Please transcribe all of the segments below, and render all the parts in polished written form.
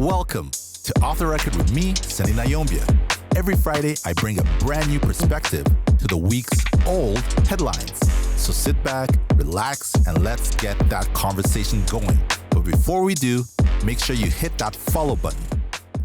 Welcome to Off the Record with me, Sanny Ntayombya. Every Friday, I bring a brand new perspective to the week's old headlines. So sit back, relax, and let's get that conversation going. But before we do, make sure you hit that follow button.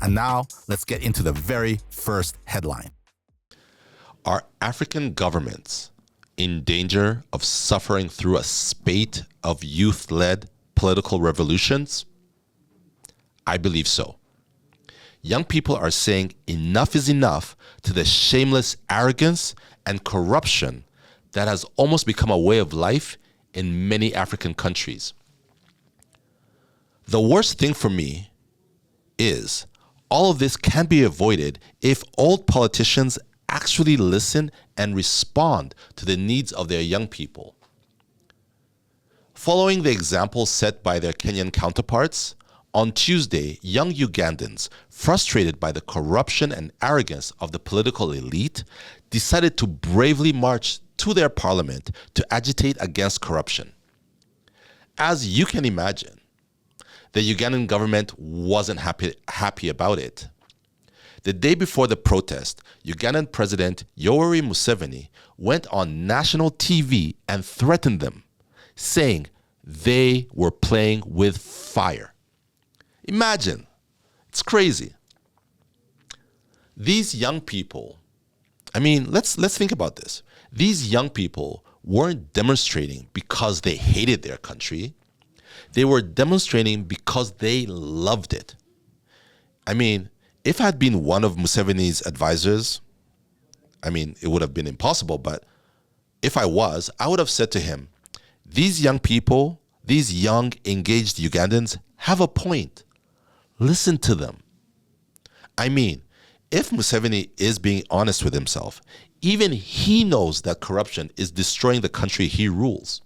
And now, let's get into the very first headline. Are African governments in danger of suffering through a spate of youth-led political revolutions? I believe so. Young people are saying enough is enough to the shameless arrogance and corruption that has almost become a way of life in many African countries. The worst thing for me is all of this can be avoided if old politicians actually listen and respond to the needs of their young people. Following the example set by their Kenyan counterparts, on Tuesday, young Ugandans, frustrated by the corruption and arrogance of the political elite, decided to bravely march to their parliament to agitate against corruption. As you can imagine, the Ugandan government wasn't happy about it. The day before the protest, Ugandan President Yoweri Museveni went on national TV and threatened them, saying they were playing with fire. Imagine, it's crazy. These young people, let's think about this. These young people weren't demonstrating because they hated their country. They were demonstrating because they loved it. If I had been one of Museveni's advisors, it would have been impossible, but if I was, I would have said to him, these young people, these young, engaged Ugandans have a point. Listen to them. If Museveni is being honest with himself, even he knows that corruption is destroying the country he rules.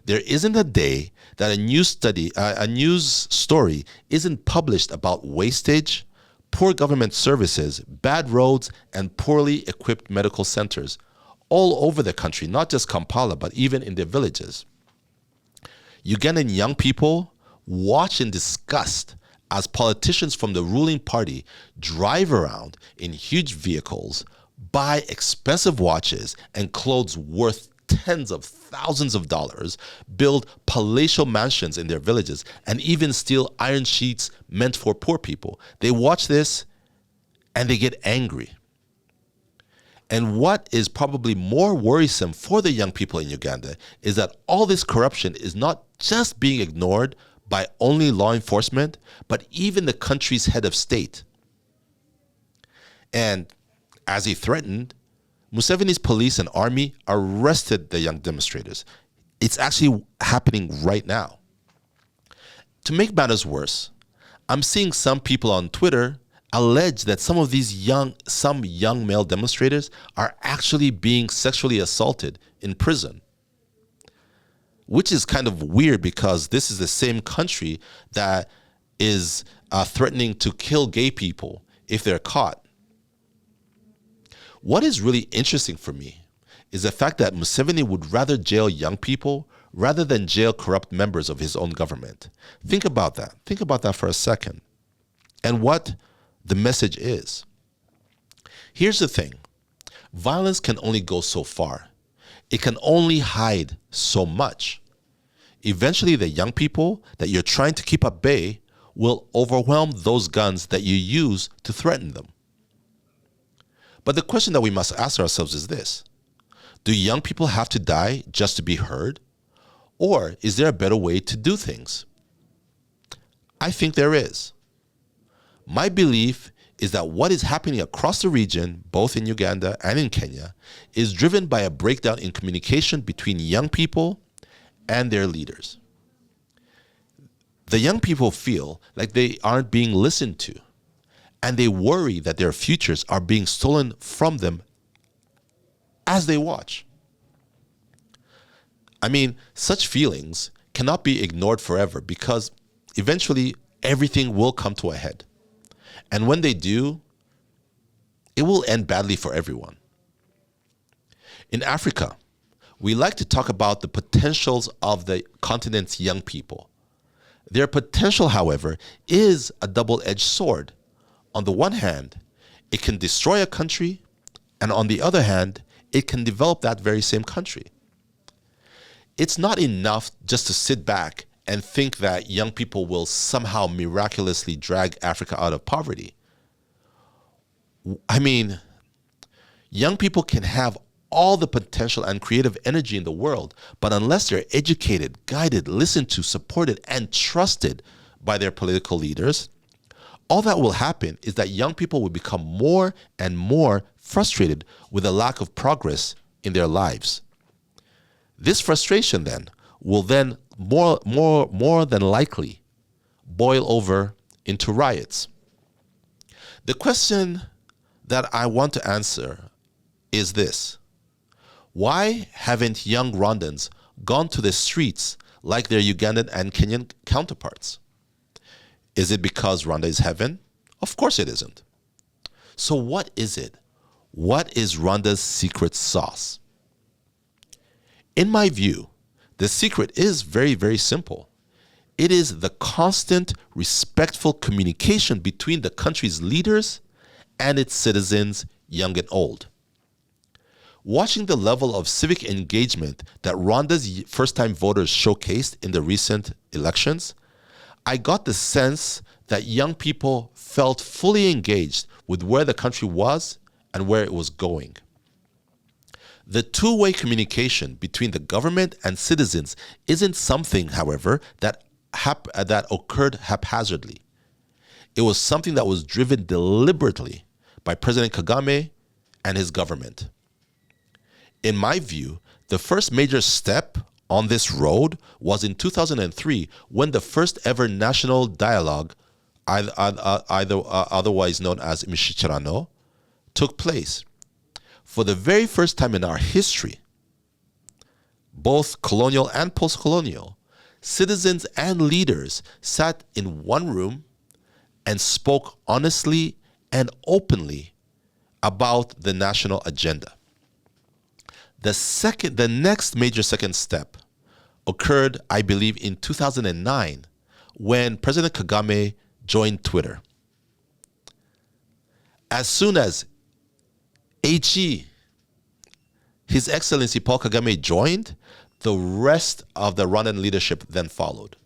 There isn't a day that a news story isn't published about wastage, poor government services, bad roads, and poorly equipped medical centers all over the country, not just Kampala, but even in their villages. Ugandan young people watch in disgust as politicians from the ruling party drive around in huge vehicles, buy expensive watches and clothes worth tens of thousands of dollars, build palatial mansions in their villages, and even steal iron sheets meant for poor people. They watch this and they get angry. And what is probably more worrisome for the young people in Uganda is that all this corruption is not just being ignored by only law enforcement, but even the country's head of state. And as he threatened, Museveni's police and army arrested the young demonstrators. It's actually happening right now. To make matters worse, I'm seeing some people on Twitter allege that some young male demonstrators are actually being sexually assaulted in prison, which is kind of weird because this is the same country that is threatening to kill gay people if they're caught. What is really interesting for me is the fact that Museveni would rather jail young people rather than jail corrupt members of his own government. Think about that. Think about that for a second. And what the message is. Here's the thing. Violence can only go so far. It can only hide so much. Eventually, the young people that you're trying to keep at bay will overwhelm those guns that you use to threaten them. But the question that we must ask ourselves is this: do young people have to die just to be heard? Or is there a better way to do things? I think there is. My belief is that what is happening across the region, both in Uganda and in Kenya, is driven by a breakdown in communication between young people and their leaders. The young people feel like they aren't being listened to, and they worry that their futures are being stolen from them as they watch. Such feelings cannot be ignored forever because eventually everything will come to a head. And when they do, it will end badly for everyone. In Africa, we like to talk about the potentials of the continent's young people. Their potential, however, is a double-edged sword. On the one hand, it can destroy a country, and on the other hand, it can develop that very same country. It's not enough just to sit back and think that young people will somehow miraculously drag Africa out of poverty. I mean, young people can have all the potential and creative energy in the world, but unless they're educated, guided, listened to, supported, and trusted by their political leaders, all that will happen is that young people will become more and more frustrated with the lack of progress in their lives. This frustration then will then more than likely boil over into riots. The question that I want to answer is this: why haven't young Rwandans gone to the streets like their Ugandan and Kenyan counterparts? Is it because Rwanda is heaven? Of course it isn't. So what is it? What is Rwanda's secret sauce? In my view, the secret is very, very simple. It is the constant, respectful communication between the country's leaders and its citizens, young and old. Watching the level of civic engagement that Rwanda's first-time voters showcased in the recent elections, I got the sense that young people felt fully engaged with where the country was and where it was going. The two-way communication between the government and citizens isn't something, however, that occurred haphazardly. It was something that was driven deliberately by President Kagame and his government. In my view, the first major step on this road was in 2003 when the first ever national dialogue, otherwise known as Mishichirano, took place. For the very first time in our history, both colonial and post-colonial, citizens and leaders sat in one room and spoke honestly and openly about the national agenda. The next major second step occurred, I believe, in 2009 when President Kagame joined Twitter. As soon as HE, His Excellency Paul Kagame, joined, the rest of the Rwandan leadership then followed.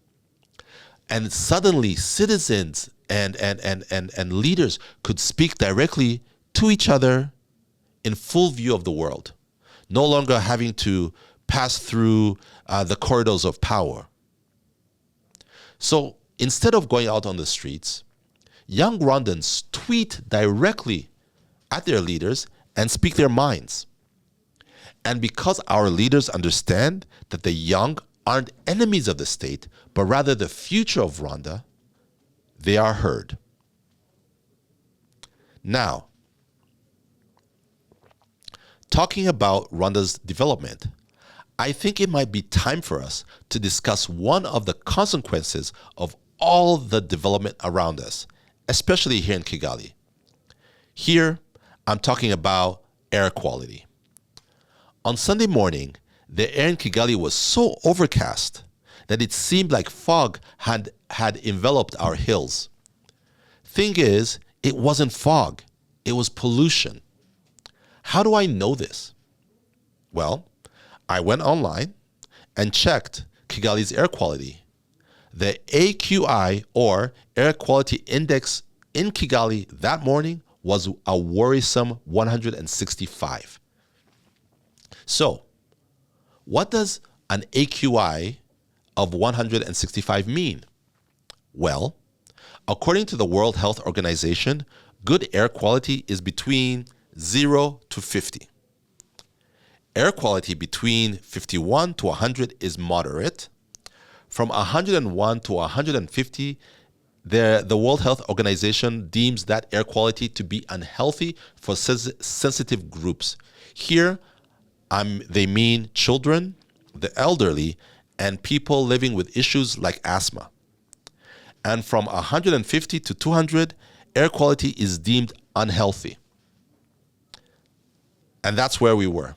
And suddenly citizens and leaders could speak directly to each other in full view of the world, no longer having to pass through the corridors of power. So instead of going out on the streets, young Rwandans tweet directly at their leaders and speak their minds. And because our leaders understand that the young aren't enemies of the state, but rather the future of Rwanda, they are heard. Now, talking about Rwanda's development, I think it might be time for us to discuss one of the consequences of all the development around us, especially here in Kigali. Here, I'm talking about air quality. On Sunday morning, the air in Kigali was so overcast that it seemed like fog had enveloped our hills. Thing is, it wasn't fog, it was pollution. How do I know this? Well, I went online and checked Kigali's air quality. The AQI, or Air Quality Index, in Kigali that morning was a worrisome 165. So, what does an AQI of 165 mean? Well, according to the World Health Organization, good air quality is between 0 to 50. Air quality between 51 to 100 is moderate. From 101 to 150, the World Health Organization deems that air quality to be unhealthy for sensitive groups. Here, they mean children, the elderly, and people living with issues like asthma. And from 150 to 200, air quality is deemed unhealthy. And that's where we were.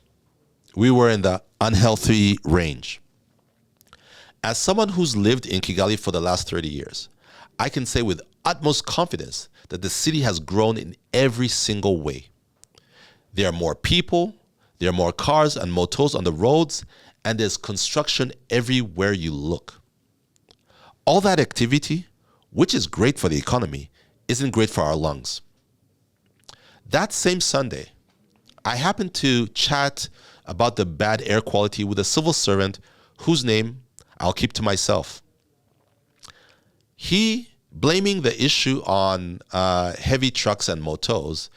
We were in the unhealthy range. As someone who's lived in Kigali for the last 30 years, I can say with utmost confidence that the city has grown in every single way. There are more people, there are more cars and motos on the roads, and there's construction everywhere you look. All that activity, which is great for the economy, isn't great for our lungs. That same Sunday, I happened to chat about the bad air quality with a civil servant whose name I'll keep to myself. He, blaming the issue on heavy trucks and motos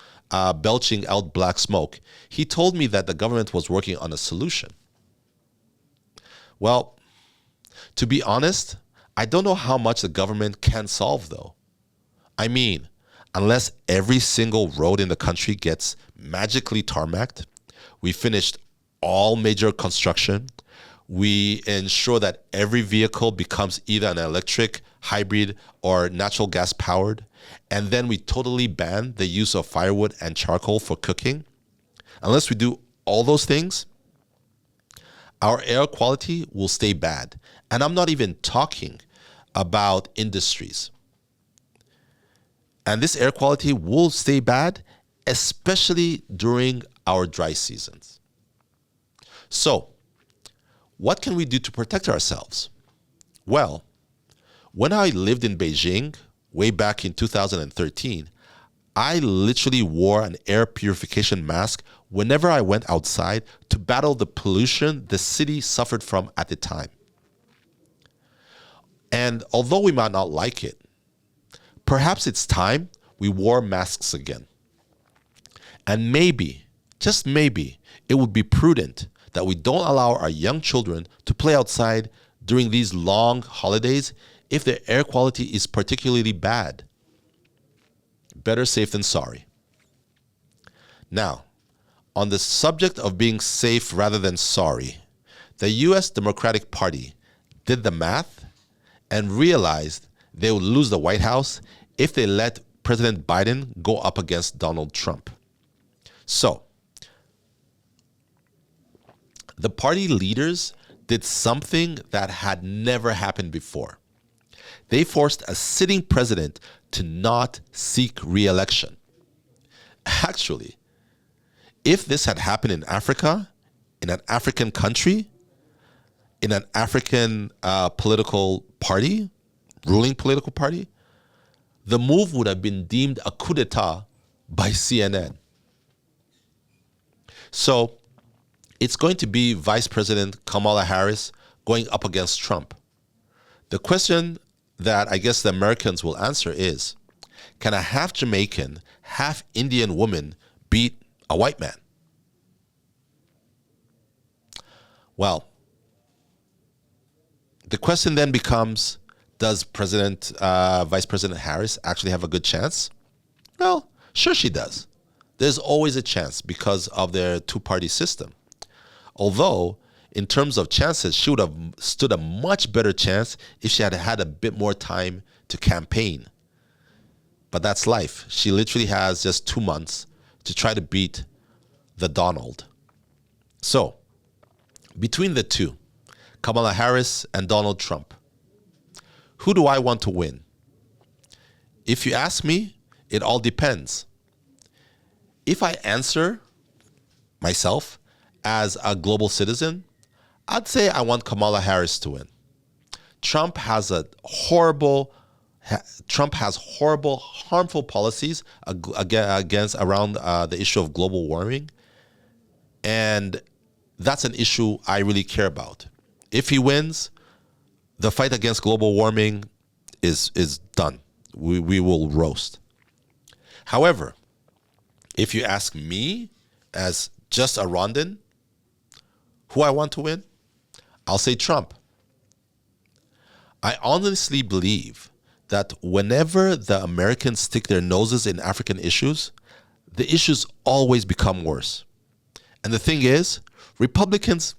belching out black smoke, he told me that the government was working on a solution. Well, to be honest, I don't know how much the government can solve though. I mean, unless every single road in the country gets magically tarmacked, we finished all major construction, we ensure that every vehicle becomes either an electric, hybrid, or natural gas powered, and then we totally ban the use of firewood and charcoal for cooking. Unless we do all those things, our air quality will stay bad. And I'm not even talking about industries. And this air quality will stay bad, especially during our dry seasons. So, what can we do to protect ourselves? Well, when I lived in Beijing way back in 2013, I literally wore an air purification mask whenever I went outside to battle the pollution the city suffered from at the time. And although we might not like it, perhaps it's time we wore masks again. And maybe, just maybe, it would be prudent that we don't allow our young children to play outside during these long holidays if the air quality is particularly bad. Better safe than sorry. Now, on the subject of being safe rather than sorry, the US Democratic Party did the math and realized they would lose the White House if they let President Biden go up against Donald Trump. So, the party leaders did something that had never happened before. They forced a sitting president to not seek re-election. Actually, if this had happened in Africa, in an African country, in an African political party, ruling political party, the move would have been deemed a coup d'etat by CNN. So it's going to be Vice President Kamala Harris going up against Trump. The question that I guess the Americans will answer is, can a half Jamaican, half Indian woman beat a white man? Well, the question then becomes, does Vice President Harris actually have a good chance? Well, sure she does. There's always a chance because of their two-party system. Although, in terms of chances, she would have stood a much better chance if she had had a bit more time to campaign. But that's life. She literally has just 2 months to try to beat the Donald. So, between the two, Kamala Harris and Donald Trump, who do I want to win? If you ask me, it all depends. If I answer myself as a global citizen, I'd say I want Kamala Harris to win. Trump has horrible, harmful policies against around the issue of global warming, and that's an issue I really care about. If he wins, the fight against global warming is done. We will roast. However, if you ask me as just a Rwandan, who I want to win, I'll say Trump. I honestly believe that whenever the Americans stick their noses in African issues, the issues always become worse. And the thing is, Republicans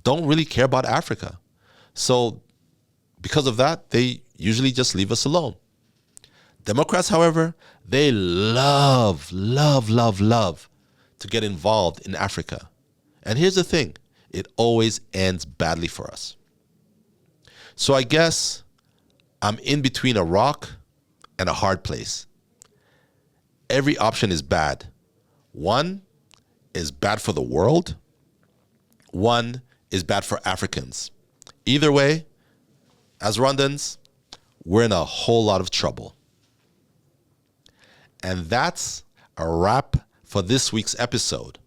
don't really care about Africa. So because of that, they usually just leave us alone. Democrats, however, they love to get involved in Africa. And here's the thing, it always ends badly for us. So I guess I'm in between a rock and a hard place. Every option is bad. One is bad for the world. One is bad for Africans. Either way, as Rwandans, we're in a whole lot of trouble. And that's a wrap for this week's episode.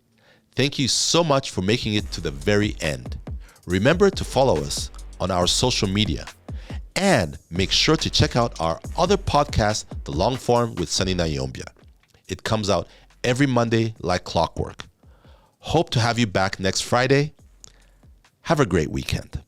Thank you so much for making it to the very end. Remember to follow us on our social media. And make sure to check out our other podcast, The Long Form with Sanny Ntayombya. It comes out every Monday like clockwork. Hope to have you back next Friday. Have a great weekend.